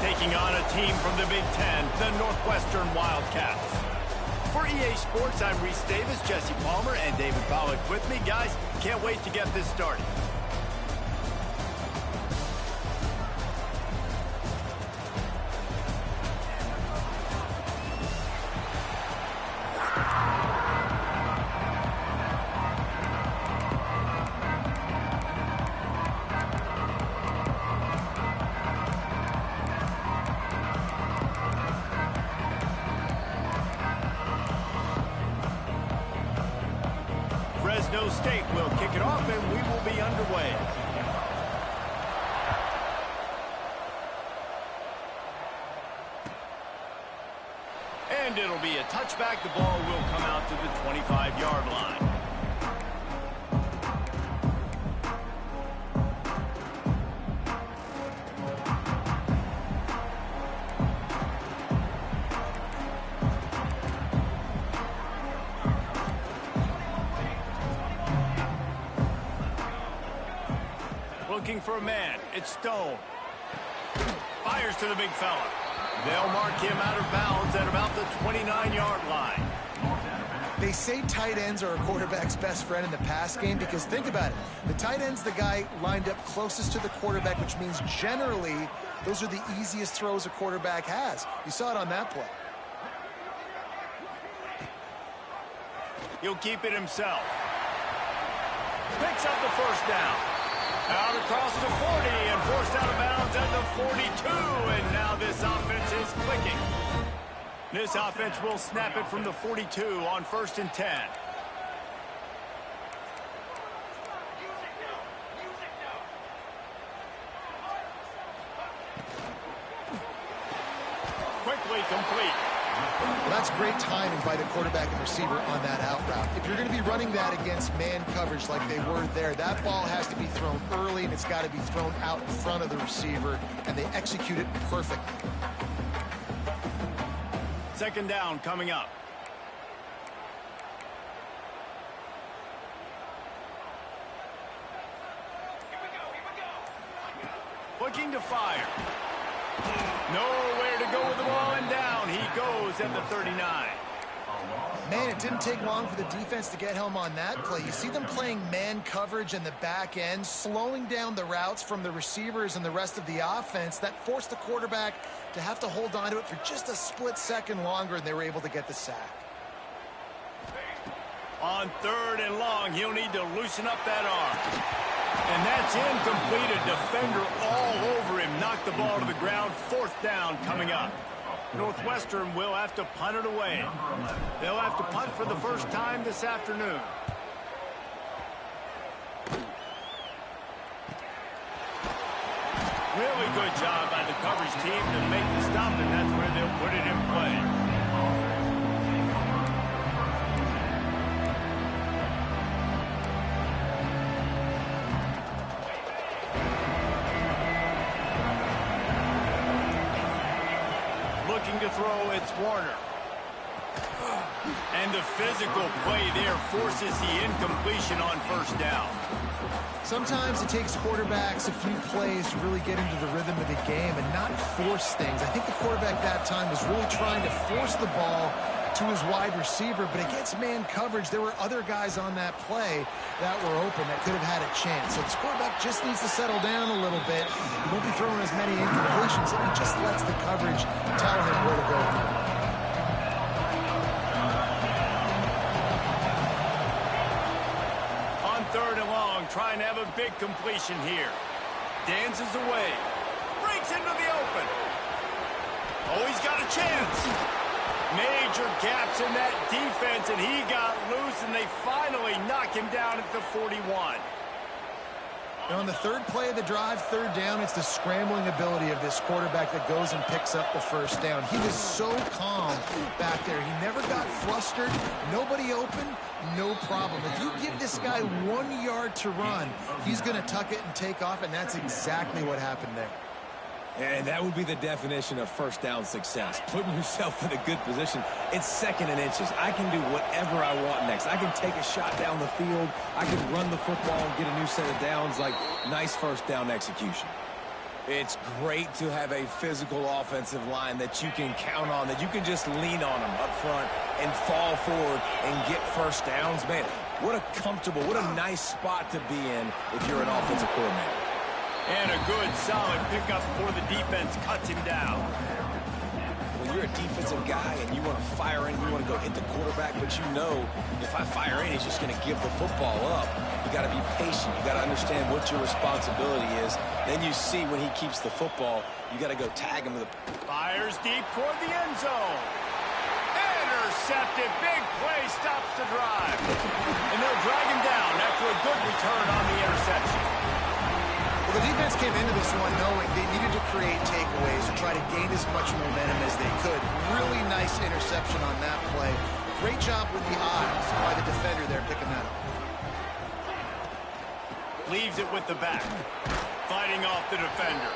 taking on a team from the Big Ten, the Northwestern Wildcats. For EA Sports, I'm Reese Davis, Jesse Palmer, and David Pollack with me. Guys, can't wait to get this started. Fresno State will kick it off, and we will be underway. And it'll be a touchback. The ball will come out to the 25-yard line. Looking for a man. It's Stone. Fires to the big fella. They'll mark him out of bounds at about the 29-yard line. They say tight ends are a quarterback's best friend in the pass game because think about it. The tight end's the guy lined up closest to the quarterback, which means generally those are the easiest throws a quarterback has. You saw it on that play. He'll keep it himself. Picks up the first down. Out across the 40 and forced out of bounds at the 42. And now this offense is clicking. This offense will snap it from the 42 on 1st and 10. Quickly complete. Well, that's great timing by the quarterback and receiver on that out route. If you're going to be running that against man coverage like they were there, that ball has to be thrown early and it's got to be thrown out in front of the receiver, and they execute it perfectly. Second down coming up. Looking to fire. Nowhere to go with the ball, and down he goes at the 39. Man, it didn't take long for the defense to get home on that play. You see them playing man coverage in the back end, slowing down the routes from the receivers and the rest of the offense. That forced the quarterback to have to hold on to it for just a split second longer, and they were able to get the sack. On 3rd and long, he'll need to loosen up that arm. And that's incomplete. A defender all over him. Knocked the ball to the ground. 4th down coming up. Northwestern will have to punt it away. They'll have to punt for the first time this afternoon. Really good job by the coverage team to make the stop, and that's where they'll put it in play. Looking to throw, it's Warner. And the physical play there forces the incompletion on 1st down. Sometimes it takes quarterbacks a few plays to really get into the rhythm of the game and not force things. I think the quarterback that time was really trying to force the ball to his wide receiver, but against man coverage, there were other guys on that play that were open that could have had a chance. So this quarterback just needs to settle down a little bit. He won't be throwing as many incompletions, and he just lets the coverage tell him where to go. On 3rd and long, trying to have a big completion here. Dances away. Breaks into the open. Oh, he's got a chance. Major gaps in that defense, and he got loose, and they finally knock him down at the 41. Now on the 3rd play of the drive, 3rd down, it's the scrambling ability of this quarterback that goes and picks up the 1st down. He was so calm back there. He never got flustered. Nobody open, no problem. If you give this guy 1 yard to run, he's going to tuck it and take off, and that's exactly what happened there. And that would be the definition of 1st down success. Putting yourself in a good position. It's 2nd and inches. I can do whatever I want next. I can take a shot down the field. I can run the football and get a new set of downs. Like, nice 1st down execution. It's great to have a physical offensive line that you can count on, that you can just lean on them up front and fall forward and get first downs. Man, what a comfortable, what a nice spot to be in if you're an offensive coordinator. And a good, solid pickup before the defense cuts him down. When you're a defensive guy and you want to fire in, you want to go hit the quarterback, but you know if I fire in, he's just going to give the football up. You got to be patient. You got to understand what your responsibility is. Then you see when he keeps the football, you got to go tag him with a... Fires deep toward the end zone. Intercepted. Big play stops the drive. And they'll drag him down after a good return on the interception. Well, the defense came into this one knowing they needed to create takeaways and try to gain as much momentum as they could. Really nice interception on that play. Great job with the eyes by the defender there picking that up. Leaves it with the back. Fighting off the defender.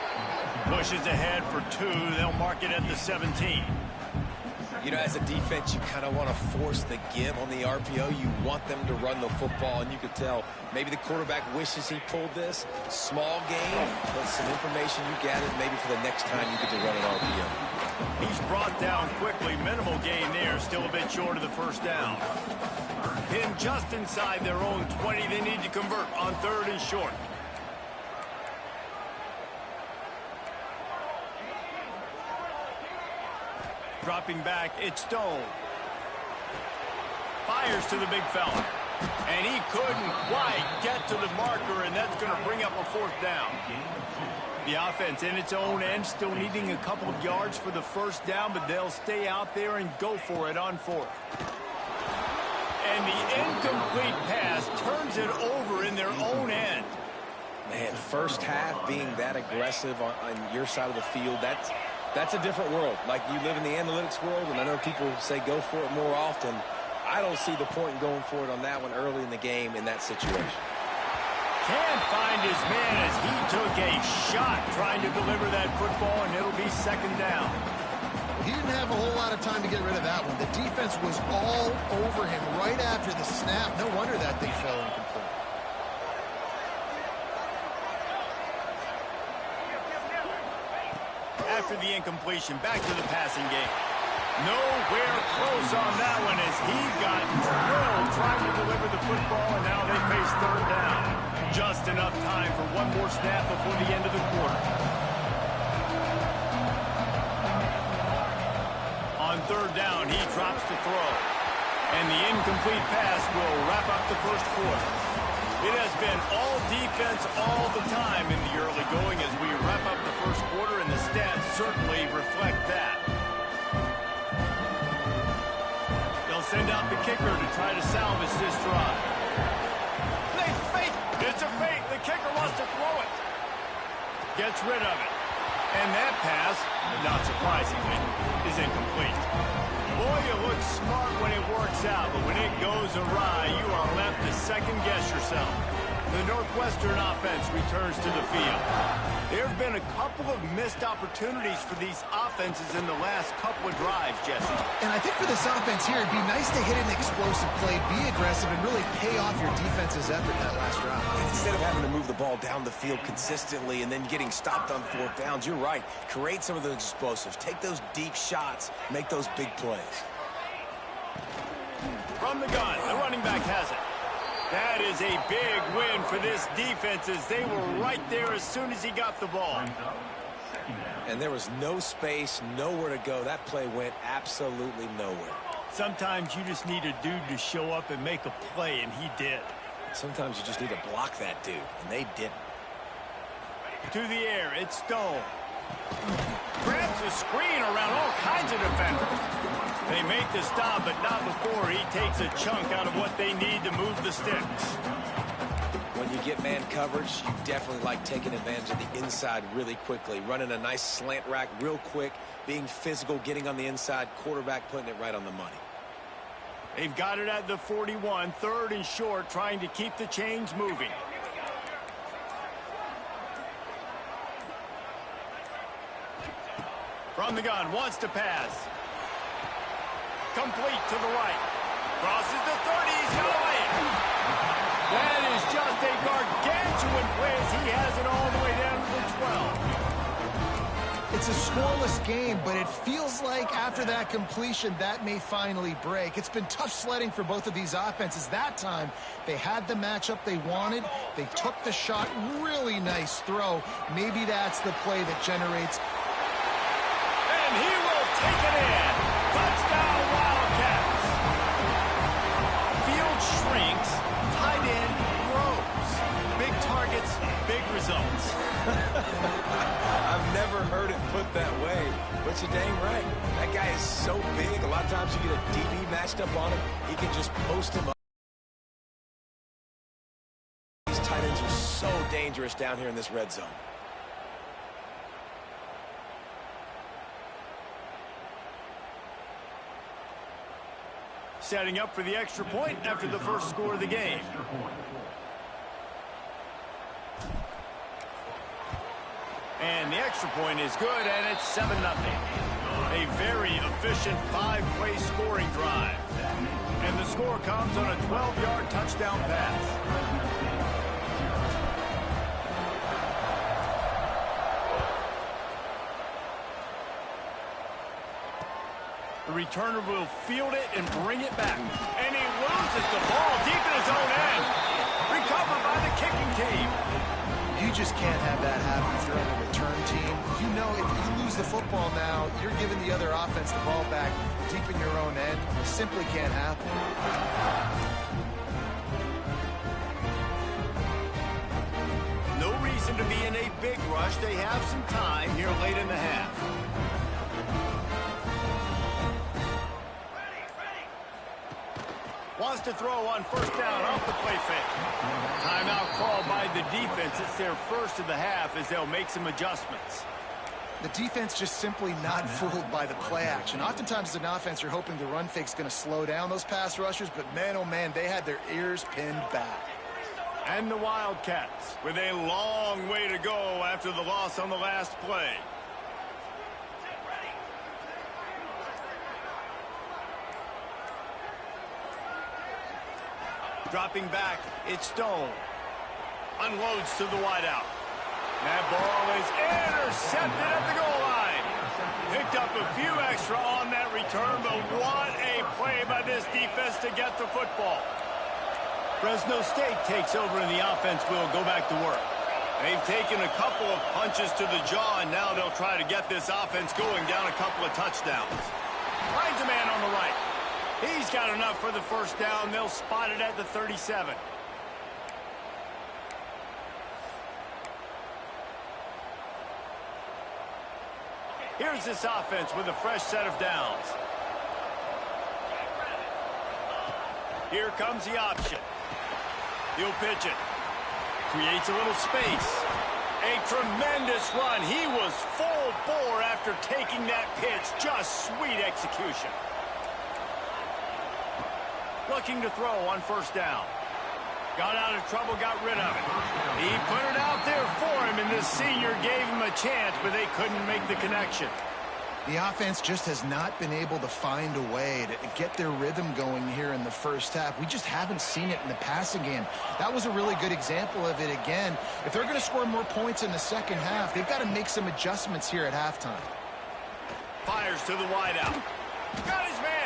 Pushes ahead for 2. They'll mark it at the 17. You know, as a defense, you kind of want to force the give on the RPO. You want them to run the football, and you could tell maybe the quarterback wishes he pulled this. Small game, but some information you gathered maybe for the next time you get to run an RPO. He's brought down quickly. Minimal gain there. Still a bit short of the first down. Pinned just inside their own 20. They need to convert on 3rd and short. Dropping back, it's Stone. Fires to the big fella. And he couldn't quite get to the marker, and that's going to bring up a 4th down. The offense in its own end, still needing a couple of yards for the first down, but they'll stay out there and go for it on 4th. And the incomplete pass turns it over in their own end. Man, first half being that aggressive on your side of the field, that's a different world. Like, you live in the analytics world, and I know people say go for it more often. I don't see the point in going for it on that one early in the game in that situation. Can't find his man as he took a shot trying to deliver that football, and it'll be 2nd down. He didn't have a whole lot of time to get rid of that one. The defense was all over him right after the snap. No wonder that thing fell incomplete. After the incompletion, back to the passing game. Nowhere close on that one as he got drilled trying to deliver the football, and now they face 3rd down. Just enough time for one more snap before the end of the quarter. On 3rd down, he drops the throw. And the incomplete pass will wrap up the first quarter. It has been all defense all the time in the early going as we wrap up the first quarter, and the stats certainly reflect that. They'll send out the kicker to try to salvage this drive. They fake. It's a fake. The kicker wants to throw it. Gets rid of it. And that pass, not surprisingly, is incomplete. Boy, you look smart when it works out, but when it goes awry, you are left to second-guess yourself. The Northwestern offense returns to the field. There have been a couple of missed opportunities for these offenses in the last couple of drives, Jesse. And I think for this offense here, it'd be nice to hit an explosive play, be aggressive, and really pay off your defense's effort that last round. And instead of having to move the ball down the field consistently and then getting stopped on 4th downs, you're right. Create some of those explosives. Take those deep shots. Make those big plays. From the gun, the running back has it. That is a big win for this defense as they were right there as soon as he got the ball. And there was no space, nowhere to go. That play went absolutely nowhere. Sometimes you just need a dude to show up and make a play, and he did. Sometimes you just need to block that dude, and they didn't. To the air, it's Stone. Grabs the screen around all kinds of defenders. They make the stop, but not before he takes a chunk out of what they need to move the sticks. When you get man coverage, you definitely like taking advantage of the inside really quickly. Running a nice slant rack real quick, being physical, getting on the inside, quarterback putting it right on the money. They've got it at the 41, 3rd and short, trying to keep the chains moving. From the gun, wants to pass. Complete to the right. Crosses the 30, he's got it. That is just a gargantuan play as he has it all the way down to the 12. It's a scoreless game, but it feels like after that completion, that may finally break. It's been tough sledding for both of these offenses. That time, they had the matchup they wanted. They took the shot. Really nice throw. Maybe that's the play that generates. And he will take it in. Touchdown, Wildcats. Field shrinks. Tight end grows. Big targets, big results. I've never heard it put that way, but you're dang right. That guy is so big. A lot of times you get a DB matched up on him. He can just post him up. These tight ends are so dangerous down here in this red zone. Setting up for the extra point after the first score of the game. And the extra point is good, and it's 7-0. A very efficient 5-play scoring drive. And the score comes on a 12-yard touchdown pass. The returner will field it and bring it back. And he loses the ball deep in his own end. Recovered by the kicking team. You just can't have that happen if you're on the return team. You know if you lose the football now, you're giving the other offense the ball back deep in your own end. It simply can't happen. No reason to be in a big rush. They have some time here late in the half. Wants to throw on first down off the play fake. Timeout called by the defense. It's their first of the half as they'll make some adjustments. The defense just simply not fooled by the play action. Oftentimes as an offense, you're hoping the run fake's going to slow down those pass rushers, but man, oh man, they had their ears pinned back. And the Wildcats with a long way to go after the loss on the last play. Dropping back, it's Stone. Unloads to the wideout. That ball is intercepted at the goal line. Picked up a few extra on that return, but what a play by this defense to get the football. Fresno State takes over and the offense will go back to work. They've taken a couple of punches to the jaw, and now they'll try to get this offense going down a couple of touchdowns. Finds a man on the right. He's got enough for the first down. They'll spot it at the 37. Here's this offense with a fresh set of downs. Here comes the option. He'll pitch it. Creates a little space. A tremendous run. He was full bore after taking that pitch. Just sweet execution. Looking to throw on first down. Got out of trouble, got rid of it. He put it out there for him, and this senior gave him a chance, but they couldn't make the connection. The offense just has not been able to find a way to get their rhythm going here in the first half. We just haven't seen it in the passing game. That was a really good example of it again. If they're going to score more points in the second half, they've got to make some adjustments here at halftime. Fires to the wideout. Got his man.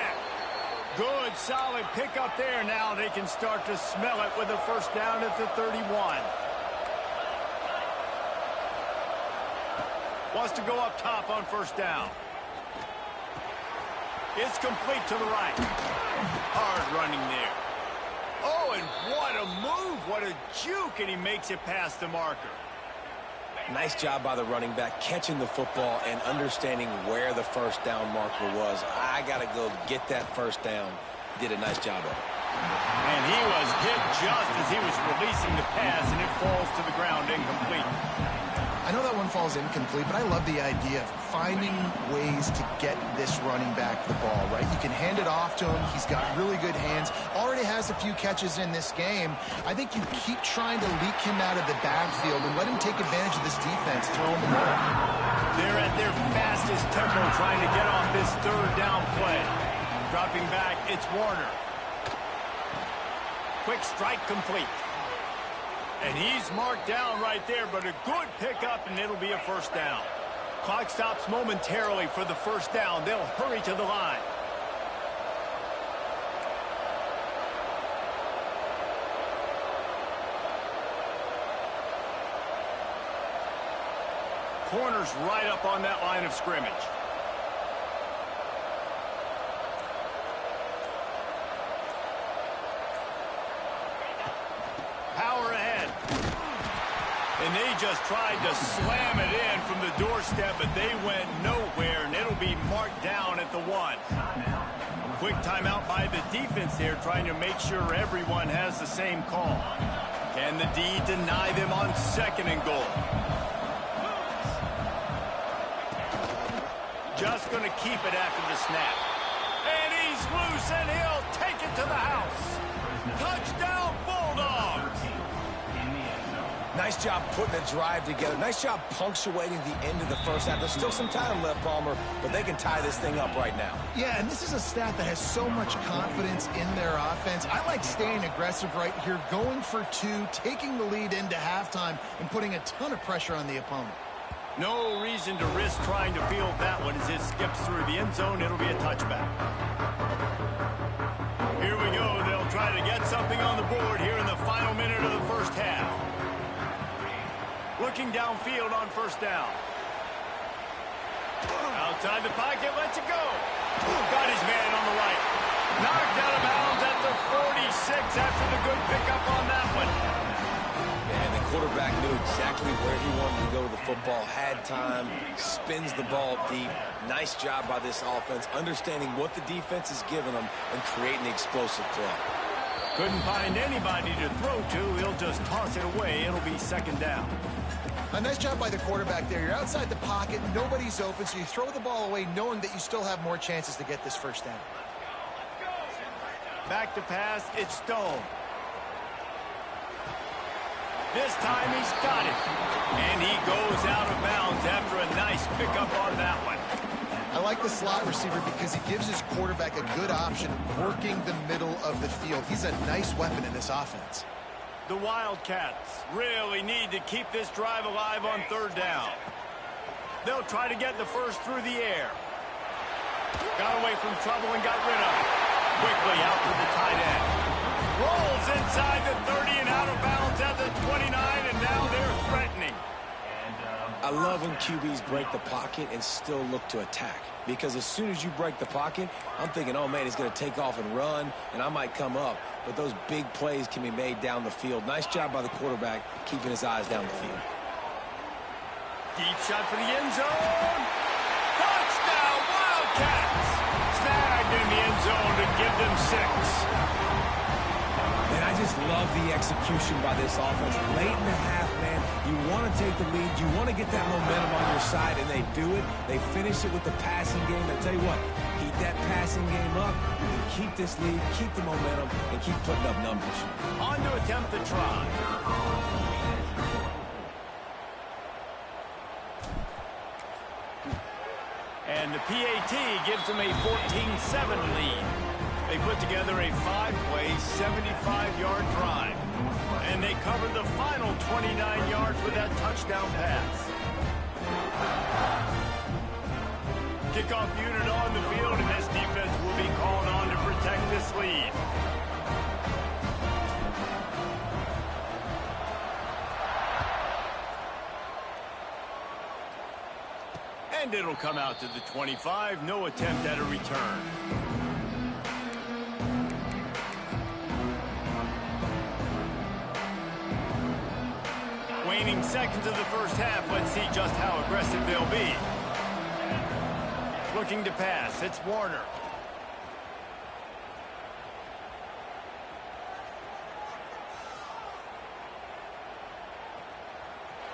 Good, solid pickup there. Now they can start to smell it with a first down at the 31. Wants to go up top on first down. It's complete to the right. Hard running there. Oh, and what a move. What a juke, and he makes it past the marker. Nice job by the running back, catching the football and understanding where the first down marker was. I got to go get that first down. Did a nice job of it. And he was hit just as he was releasing the pass, and it falls to the ground incomplete. I know that one falls incomplete, but I love the idea of finding ways to get this running back the ball, right? You can hand it off to him. He's got really good hands. Already has a few catches in this game. I think you keep trying to leak him out of the backfield and let him take advantage of this defense. Throw him the ball. They're at their fastest tempo trying to get off this third down play. Dropping back, it's Warner. Quick strike complete. And he's marked down right there, but a good pickup, and it'll be a first down. Clock stops momentarily for the first down. They'll hurry to the line. Corner's right up on that line of scrimmage. Power ahead. And they just tried to slam it in from the doorstep, but they went nowhere, and it'll be marked down at the 1. Quick timeout by the defense there, trying to make sure everyone has the same call. Can the D deny them on 2nd and goal? Just going to keep it after the snap. And he's loose, and he'll take it to the house. Touchdown, Bulldogs! Nice job putting a drive together. Nice job punctuating the end of the first half. There's still some time left, Palmer, but they can tie this thing up right now. Yeah, and this is a staff that has so much confidence in their offense. I like staying aggressive right here, going for 2, taking the lead into halftime, and putting a ton of pressure on the opponent. No reason to risk trying to field that one as it skips through the end zone. It'll be a touchback. Here we go. They'll try to get something on the board here in the final minute of the first half. Looking downfield on first down. Outside the pocket, lets it go. Got his man on the right. Knocked out of bounds at the 46 after the good pickup on that one. And the quarterback knew exactly where he wanted to go with the football, had time, spins the ball deep. Nice job by this offense, understanding what the defense is giving them and creating the explosive play. Couldn't find anybody to throw to. He'll just toss it away. It'll be 2nd down. A nice job by the quarterback there. You're outside the pocket, nobody's open, so you throw the ball away knowing that you still have more chances to get this first down. Back to pass, it's Stone. This time he's got it. And he goes out of bounds after a nice pickup on that one. I like the slot receiver because he gives his quarterback a good option working the middle of the field. He's a nice weapon in this offense. The Wildcats really need to keep this drive alive on 3rd down. They'll try to get the first through the air. Got away from trouble and got rid of it. Quickly out to the tight end. Rolls inside the 30 and out of bounds at the 29, and now they're threatening. I love when QBs break the pocket and still look to attack. Because as soon as you break the pocket, I'm thinking, oh, man, he's going to take off and run, and I might come up. But those big plays can be made down the field. Nice job by the quarterback keeping his eyes down the field. Deep shot for the end zone. Touchdown, Wildcats! Snagged in the end zone to give them 6. And I just love the execution by this offense. Late in the half, man, you want to take the lead. You want to get that momentum on your side, and they do it. They finish it with the passing game. I tell you what, keep that passing game up, and keep this lead, keep the momentum, and keep putting up numbers. On to attempt the try. And the PAT gives them a 14-7 lead. They put together a 5-play, 75-yard drive. And they covered the final 29 yards with that touchdown pass. Kickoff unit on the field, and this defense will be called on to protect this lead. And it'll come out to the 25. No attempt at a return. Waning seconds of the first half. Let's see just how aggressive they'll be. Looking to pass. It's Warner.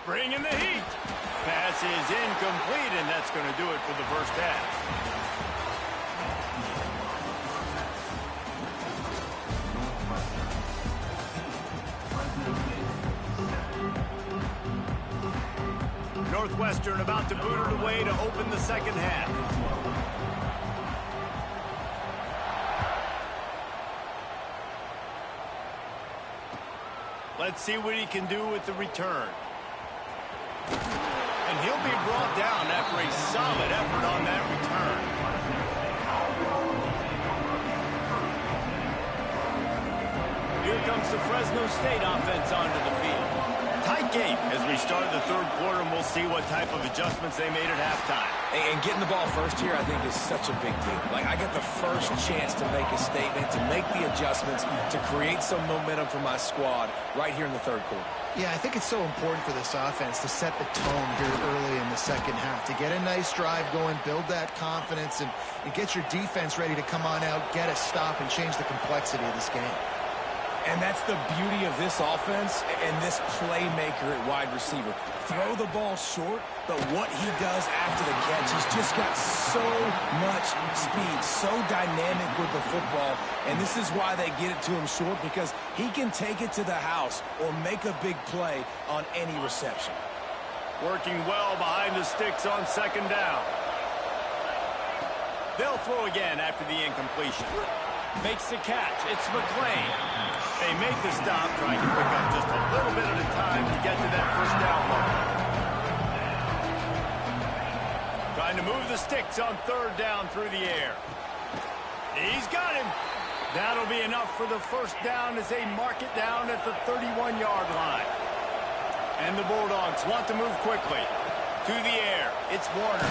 Bringing the heat. Pass is incomplete, and that's going to do it for the first half. Northwestern about to boot it away to open the second half. Let's see what he can do with the return. And he'll be brought down after a solid effort on that return. Here comes the Fresno State offense onto the field. Tight game as we start the third quarter, and we'll see what type of adjustments they made at halftime. And getting the ball first here, I think, is such a big deal. Like, I get the first chance to make a statement, to make the adjustments, to create some momentum for my squad right here in the third quarter. Yeah, I think it's so important for this offense to set the tone here early in the second half, to get a nice drive going, build that confidence, and get your defense ready to come on out, get a stop, and change the complexity of this game. And that's the beauty of this offense and this playmaker at wide receiver. Throw the ball short, but what he does after the catch, he's just got so much speed, so dynamic with the football. And this is why they get it to him short, because he can take it to the house or make a big play on any reception. Working well behind the sticks on second down. They'll throw again after the incompletion. Makes the catch. It's McClain. They make the stop, trying to pick up just a little bit at a time to get to that first down mark. Trying to move the sticks on third down through the air. He's got him. That'll be enough for the first down as they mark it down at the 31-yard line. And the Bulldogs want to move quickly. To the air. It's Warner.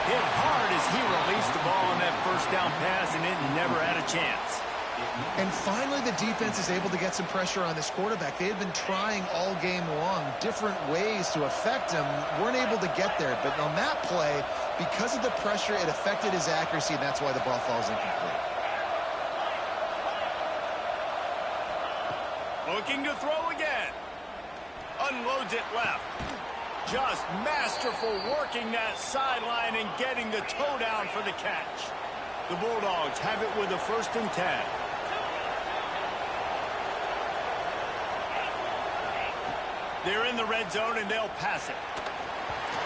Hit hard as he released the ball on that first down pass, and it never had a chance. And finally, the defense is able to get some pressure on this quarterback. They had been trying all game long different ways to affect him. Weren't able to get there. But on that play, because of the pressure, it affected his accuracy, and that's why the ball falls incomplete. Looking to throw again. Unloads it left. Just masterful working that sideline and getting the toe down for the catch. The Bulldogs have it with a 1st and 10. They're in the red zone and they'll pass it.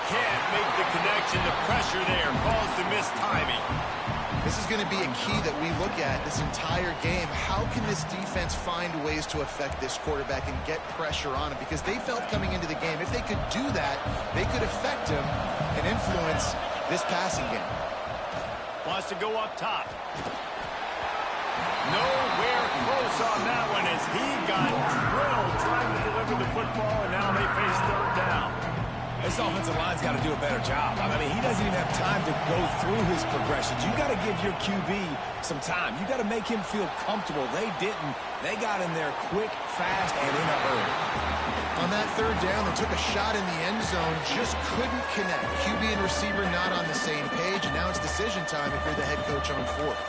Can't make the connection. The pressure there caused the missed timing. This is going to be a key that we look at this entire game. How can this defense find ways to affect this quarterback and get pressure on him? Because they felt coming into the game, if they could do that, they could affect him and influence this passing game. Wants to go up top. Nowhere close on that one as he got drilled trying to deliver the football, and now they face third down. This offensive line's got to do a better job. I mean, he doesn't even have time to go through his progressions. You got to give your QB some time. You got to make him feel comfortable. They didn't. They got in there quick, fast, and in a hurry. On that third down, they took a shot in the end zone, just couldn't connect. QB and receiver not on the same page, and now it's decision time if you're the head coach on fourth.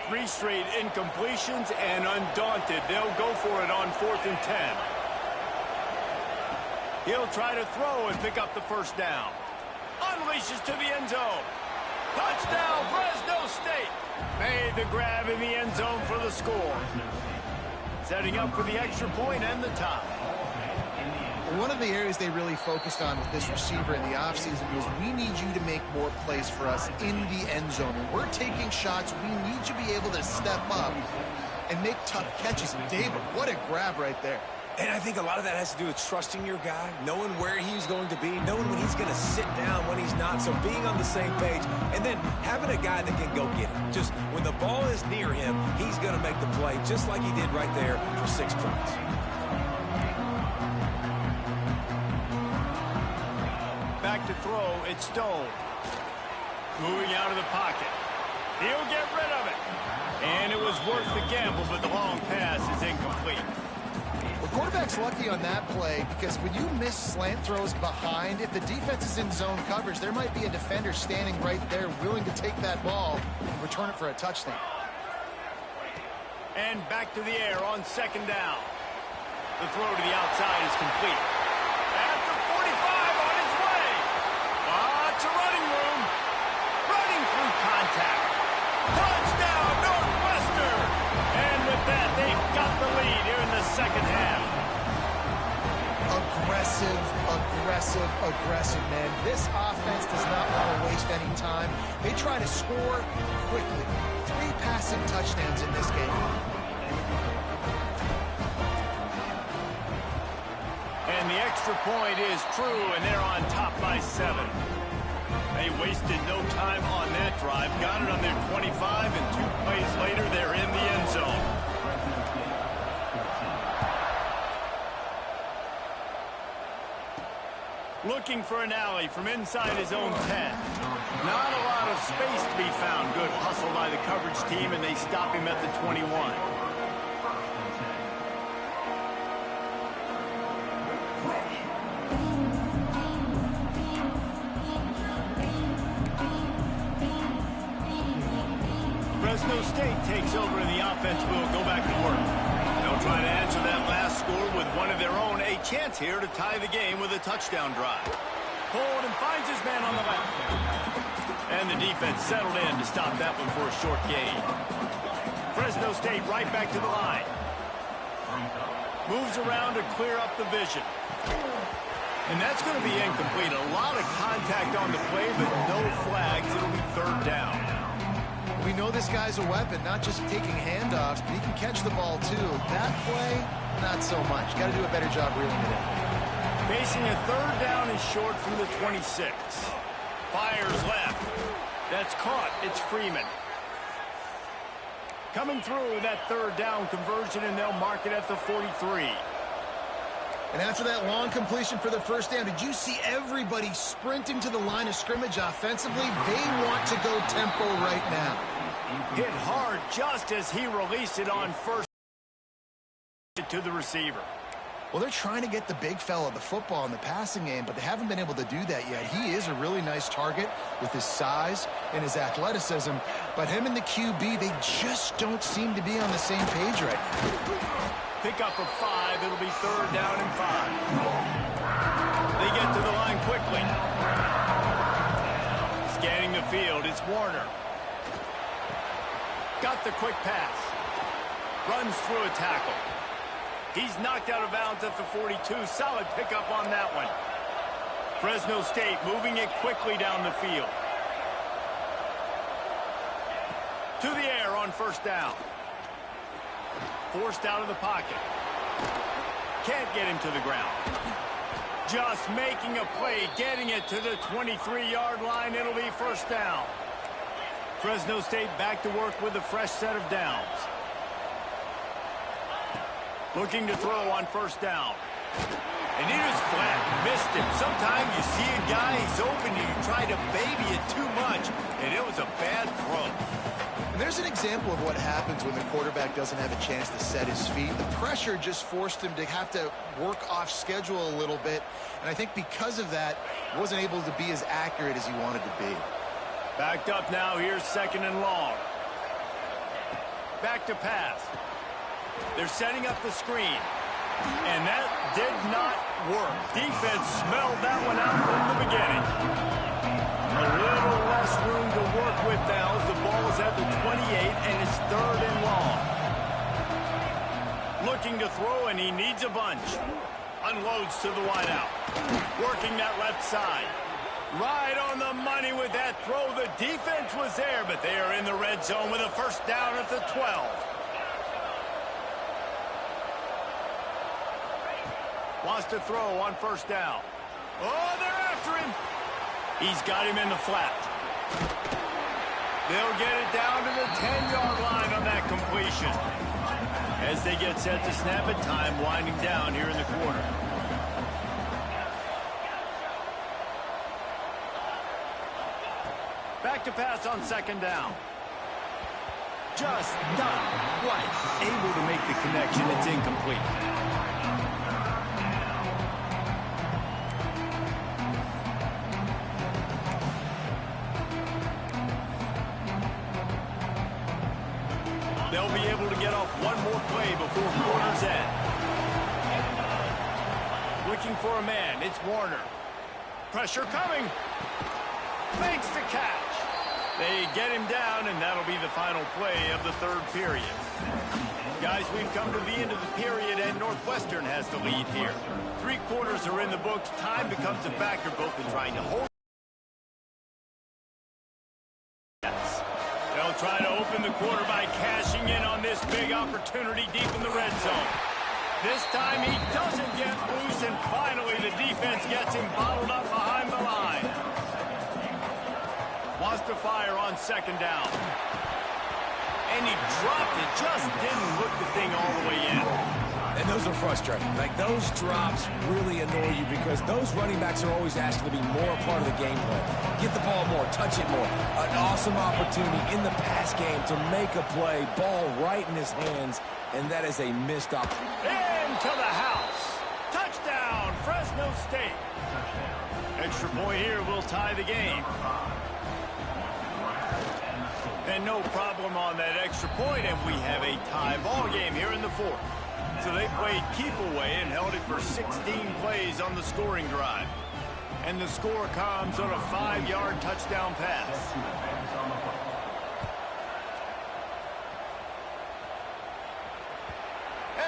Three straight incompletions, and undaunted, they'll go for it on 4th and 10. He'll try to throw and pick up the first down. Unleashes to the end zone. Touchdown, Fresno State. Made the grab in the end zone for the score. Setting up for the extra point and the tie. One of the areas they really focused on with this receiver in the offseason was, we need you to make more plays for us in the end zone. When we're taking shots, we need you to be able to step up and make tough catches. And David, what a grab right there. And I think a lot of that has to do with trusting your guy, knowing where he's going to be, knowing when he's going to sit down, when he's not, so being on the same page, and then having a guy that can go get it. Just when the ball is near him, he's going to make the play, just like he did right there for 6 points. Back to throw, it's Stone. Moving out of the pocket. He'll get rid of it. And it was worth the gamble, but the long pass is incomplete. The quarterback's lucky on that play, because when you miss slant throws behind, if the defense is in zone coverage, there might be a defender standing right there willing to take that ball and return it for a touchdown. And back to the air on second down. The throw to the outside is complete. At the 45 on his way. Lots of running room. Running through contact. Touchdown, Northwestern. And with that, they've got the lead here in the second half. Aggressive aggressive, man. This offense does not want to waste any time. They try to score quickly. 3 passing touchdowns in this game. And the extra point is true, and they're on top by 7. They wasted no time on that drive. Got it on their 25, and 2 plays later, they're in the end zone. Looking for an alley from inside his own 10. Not a lot of space to be found. Good hustle by the coverage team, and they stop him at the 21. Fresno State takes over, and the offense will go back to work. They'll try to answer that last score with one of their own. A chance here to tie the game with a touchdown drive. Hold and finds his man on the left. And the defense settled in to stop that one for a short gain. Fresno State right back to the line. Moves around to clear up the vision. And that's going to be incomplete. A lot of contact on the play, but no flags. It'll be 3rd down. We know this guy's a weapon, not just taking handoffs, but he can catch the ball too. That play, not so much. Got to do a better job reeling it in. Facing a 3rd down and short from the 26. Fires left. That's caught. It's Freeman. Coming through that 3rd down conversion, and they'll mark it at the 43. And after that long completion for the 1st down, did you see everybody sprinting to the line of scrimmage offensively? They want to go tempo right now. Hit hard just as he released it on first to the receiver. Well, they're trying to get the big fella the football in the passing game, but they haven't been able to do that yet. He is a really nice target with his size and his athleticism, but him and the QB, they just don't seem to be on the same page right now. Pick-up of 5. It'll be 3rd down and 5. They get to the line quickly. Scanning the field, it's Warner. Got the quick pass. Runs through a tackle. He's knocked out of bounds at the 42. Solid pickup on that one. Fresno State moving it quickly down the field. To the air on 1st down. Forced out of the pocket. Can't get him to the ground. Just making a play, getting it to the 23-yard line. It'll be 1st down. Fresno State back to work with a fresh set of downs. Looking to throw on 1st down. And he was flat, missed him. Sometimes you see a guy, he's open, and you try to baby it too much, and it was a bad throw. And there's an example of what happens when the quarterback doesn't have a chance to set his feet. The pressure just forced him to have to work off schedule a little bit. And I think because of that, he wasn't able to be as accurate as he wanted to be. Backed up now. Here's 2nd and long. Back to pass. They're setting up the screen. And that did not work. Defense smelled that one out from the beginning. A little less room to work with now as the ball is at the 28 and it's 3rd and long. Looking to throw, and he needs a bunch. Unloads to the wideout. Working that left side. Right on the money with that throw. The defense was there, but they are in the red zone with a 1st down at the 12. Wants to throw on 1st down. Oh, they're after him. He's got him in the flat. They'll get it down to the 10-yard line on that completion. As they get set to snap it, time winding down here in the quarter. Back to pass on 2nd down. Just not quite able to make the connection. It's incomplete. They'll be able to get off one more play before quarter's end. Looking for a man. It's Warner. Pressure coming. Makes the catch. They get him down, and that'll be the final play of the 3rd period. Guys, we've come to the end of the period, and Northwestern has the lead here. 3 quarters are in the books. Time becomes a factor both in trying to hold. They'll try to open the quarter by cashing in on this big opportunity deep in the red zone. This time he doesn't get loose, and finally the defense gets him bottled up behind the line. Wants to fire on 2nd down. And he dropped it, just didn't hook the thing all the way in. And those are frustrating. Like, those drops really annoy you because those running backs are always asking to be more a part of the game plan. Get the ball more, touch it more. An awesome opportunity in the pass game to make a play, ball right in his hands, and that is a missed opportunity. Into the house. Touchdown, Fresno State. Extra point here will tie the game. And no problem on that extra point, and we have a tie ball game here in the 4th. So they played keep away and held it for 16 plays on the scoring drive. And the score comes on a 5-yard touchdown pass.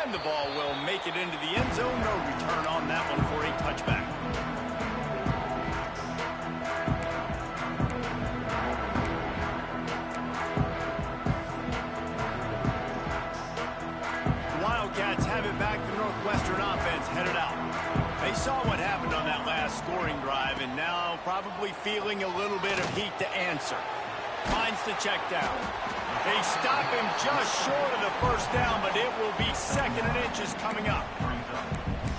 And the ball will make it into the end zone. No return on that one for a touchback. Wildcats have it back. The Northwestern offense headed out. They saw what happened on that last scoring drive and now probably feeling a little bit of heat to answer. Finds the check down. They stop him just short of the 1st down, but it will be 2nd and inches coming up.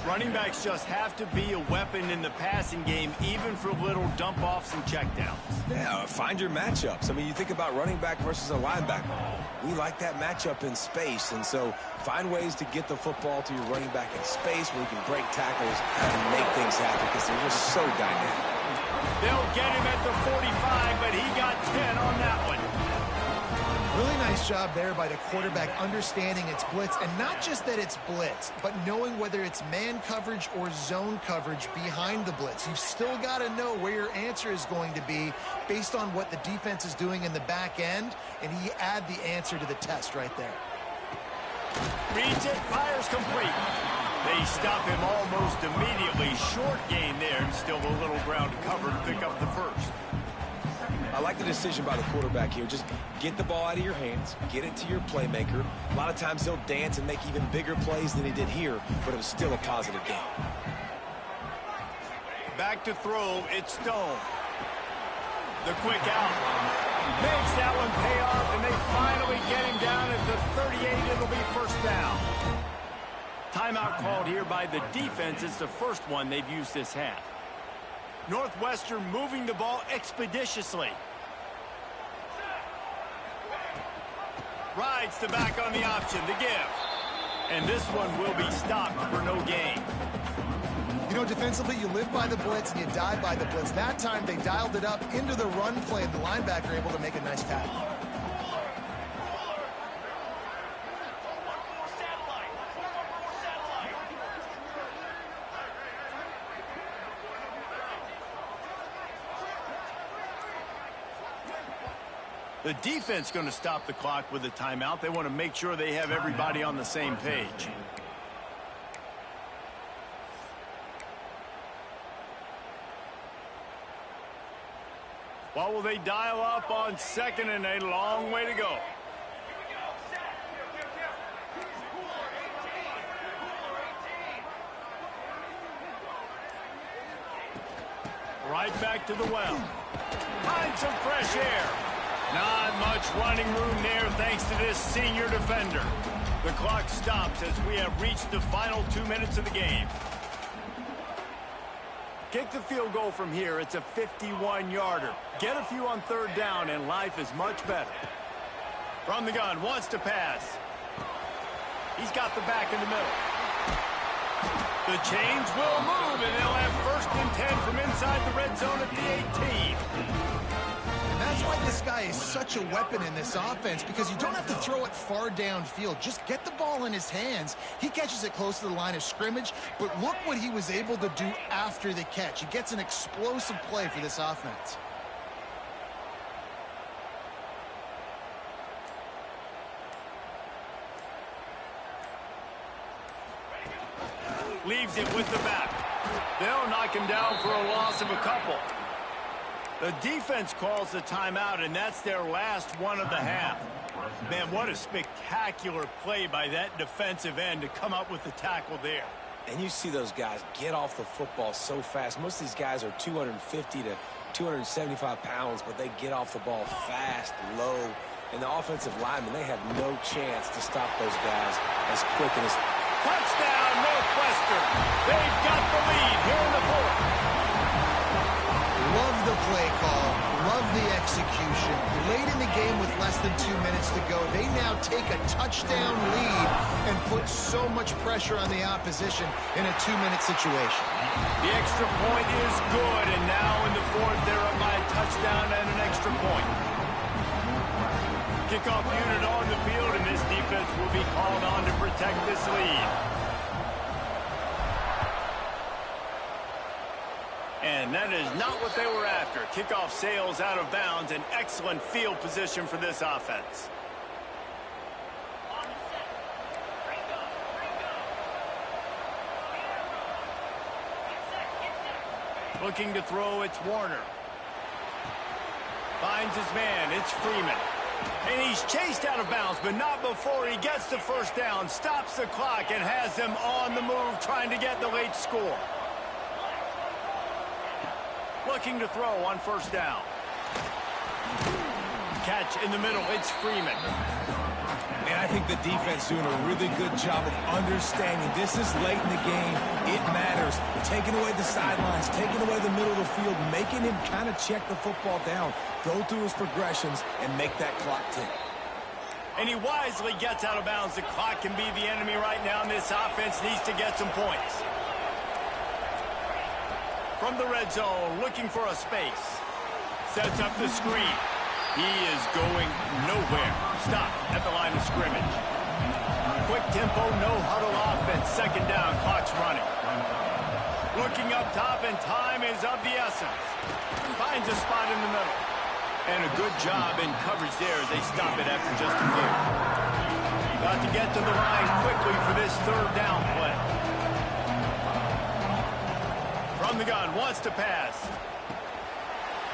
Running backs just have to be a weapon in the passing game, even for little dump-offs and checkdowns. Yeah, find your matchups. I mean, you think about running back versus a linebacker. We like that matchup in space, and so find ways to get the football to your running back in space where you can break tackles and make things happen because they're just so dynamic. They'll get him at the 45, but he got 10 on that one. Really nice job there by the quarterback understanding it's blitz, and not just that it's blitz, but knowing whether it's man coverage or zone coverage behind the blitz. You've still got to know where your answer is going to be based on what the defense is doing in the back end, and he add the answer to the test right there. Reads it, fires complete. They stop him almost immediately. Short gain there, and still a little ground to cover to pick up the 1st. I like the decision by the quarterback here. Just get the ball out of your hands, get it to your playmaker. A lot of times he'll dance and make even bigger plays than he did here, but it was still a positive game. Back to throw, it's Stone. The quick out. Makes that one pay off, and they finally get him down at the 38. It'll be 1st down. Timeout called here by the defense. It's the 1st one they've used this half. Northwestern moving the ball expeditiously. Rides the back on the option, the give. And this one will be stopped for no gain. You know, defensively, you live by the blitz and you die by the blitz. That time, they dialed it up into the run play, and the linebacker able to make a nice tackle. The defense going to stop the clock with a timeout. They want to make sure they have everybody on the same page. What will they dial up on 2nd and a long way to go? Right back to the well. Find some fresh air. Not much running room there thanks to this senior defender. The clock stops as we have reached the final 2 minutes of the game. Kick the field goal from here. It's a 51-yarder. Get a few on 3rd down, and life is much better. From the gun, wants to pass. He's got the back in the middle. The chains will move, and they'll have 1st and 10 from inside the red zone at the 18. That's why this guy is such a weapon in this offense, because you don't have to throw it far downfield. Just get the ball in his hands. He catches it close to the line of scrimmage, but look what he was able to do after the catch. He gets an explosive play for this offense. Leaves it with the back. They'll knock him down for a loss of a couple. The defense calls the timeout, and that's their last one of the half. Man, what a spectacular play by that defensive end to come up with the tackle there. And you see those guys get off the football so fast. Most of these guys are 250 to 275 pounds, but they get off the ball fast, low. And the offensive linemen, they have no chance to stop those guys as quick and as... Touchdown, Northwestern. They've got the lead here in the fourth. Love the play call. Love the execution. Late in the game with less than 2 minutes to go, they now take a touchdown lead and put so much pressure on the opposition in a 2-minute situation. The extra point is good, and now in the fourth, they're up by a touchdown and an extra point. Kickoff unit on the field, and this defense will be called on to protect this lead. And that is not what they were after. Kickoff sails out of bounds, an excellent field position for this offense. Looking to throw, it's Warner. Finds his man, it's Freeman. And he's chased out of bounds, but not before he gets the first down, stops the clock, and has them on the move trying to get the late score. Looking to throw on first down. Catch in the middle, it's Freeman. And I think the defense doing a really good job of understanding this is late in the game. It matters. Taking away the sidelines, taking away the middle of the field, making him kind of check the football down, go through his progressions, and make that clock tick. And he wisely gets out of bounds. The clock can be the enemy right now, and this offense needs to get some points. From the red zone, looking for a space. Sets up the screen. He is going nowhere. Stop at the line of scrimmage. Quick tempo, no huddle offense. Second down, clock's running. Looking up top, and time is of the essence. Finds a spot in the middle. And a good job in coverage there as they stop it after just a few. Got to get to the line quickly for this third down play. From the gun, wants to pass.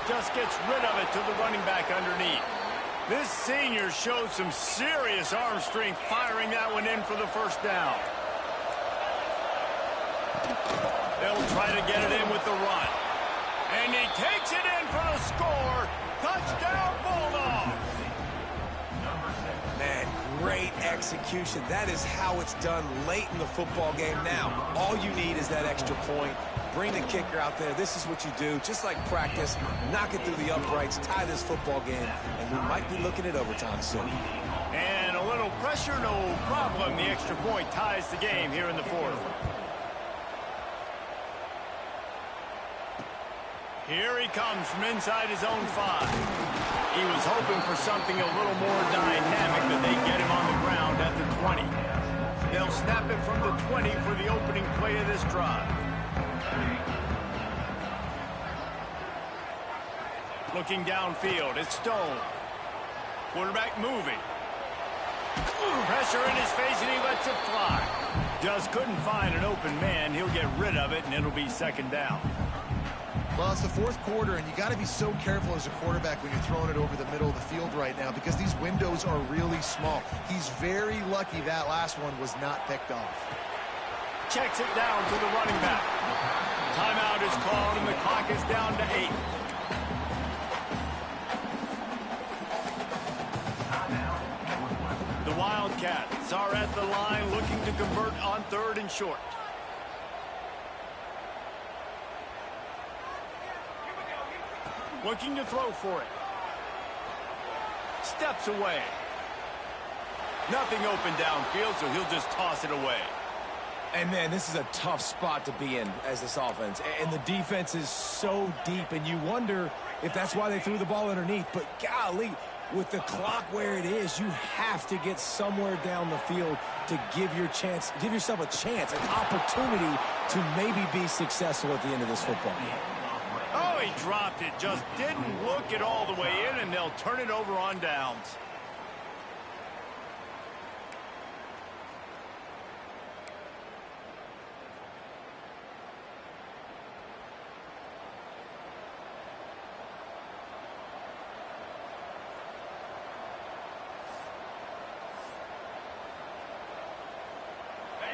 Just gets rid of it to the running back underneath. This senior shows some serious arm strength firing that one in for the first down. They'll try to get it in with the run. And he takes it in for the score. Touchdown, Bulldogs! Man, great execution. That is how it's done late in the football game. Now, all you need is that extra point. Bring the kicker out there. This is what you do. Just like practice, knock it through the uprights, tie this football game, and we might be looking at overtime soon. And a little pressure, no problem. The extra point ties the game here in the fourth. Here he comes from inside his own 5. He was hoping for something a little more dynamic, but they get him on the ground at the 20. They'll snap it from the 20 for the opening play of this drive. Looking downfield, it's Stone. Quarterback moving. Pressure in his face, and he lets it fly. Just couldn't find an open man. He'll get rid of it, and it'll be second down. Well, it's the fourth quarter, and you got to be so careful as a quarterback when you're throwing it over the middle of the field right now because these windows are really small. He's very lucky that last one was not picked off. Checks it down to the running back. Timeout is called, and the clock is down to 8. The Wildcats are at the line looking to convert on 3rd and short. Looking to throw for it. Steps away. Nothing open downfield, so he'll just toss it away. And, man, this is a tough spot to be in as this offense. And the defense is so deep, and you wonder if that's why they threw the ball underneath. But, golly, with the clock where it is, you have to get somewhere down the field to give yourself a chance, an opportunity to maybe be successful at the end of this football game. Oh, he dropped it. Just didn't look it all the way in, and they'll turn it over on downs.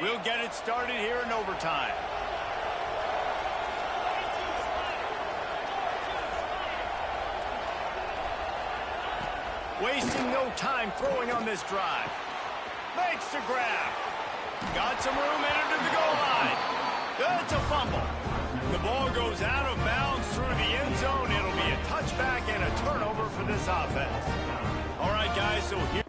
We'll get it started here in overtime. Wasting no time throwing on this drive. Makes the grab. Got some room, entered to the goal line. That's a fumble. The ball goes out of bounds through the end zone. It'll be a touchback and a turnover for this offense. All right, guys, so here...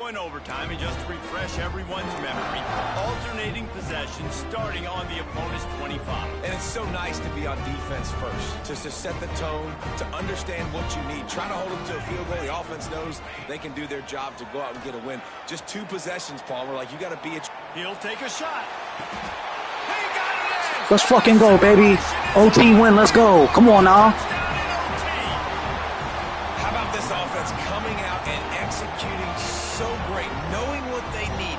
in overtime, and just to refresh everyone's memory, alternating possessions starting on the opponent's 25. And it's so nice to be on defense first, just to set the tone, to understand what you need. Try to hold them to a field goal. The offense knows they can do their job to go out and get a win. Just 2 possessions, Palmer. Like, you got to be it. He'll take a shot. He got it in. Let's fucking go, baby. OT win. Let's go. Come on now. How about this offense coming out and executing so great, knowing what they need,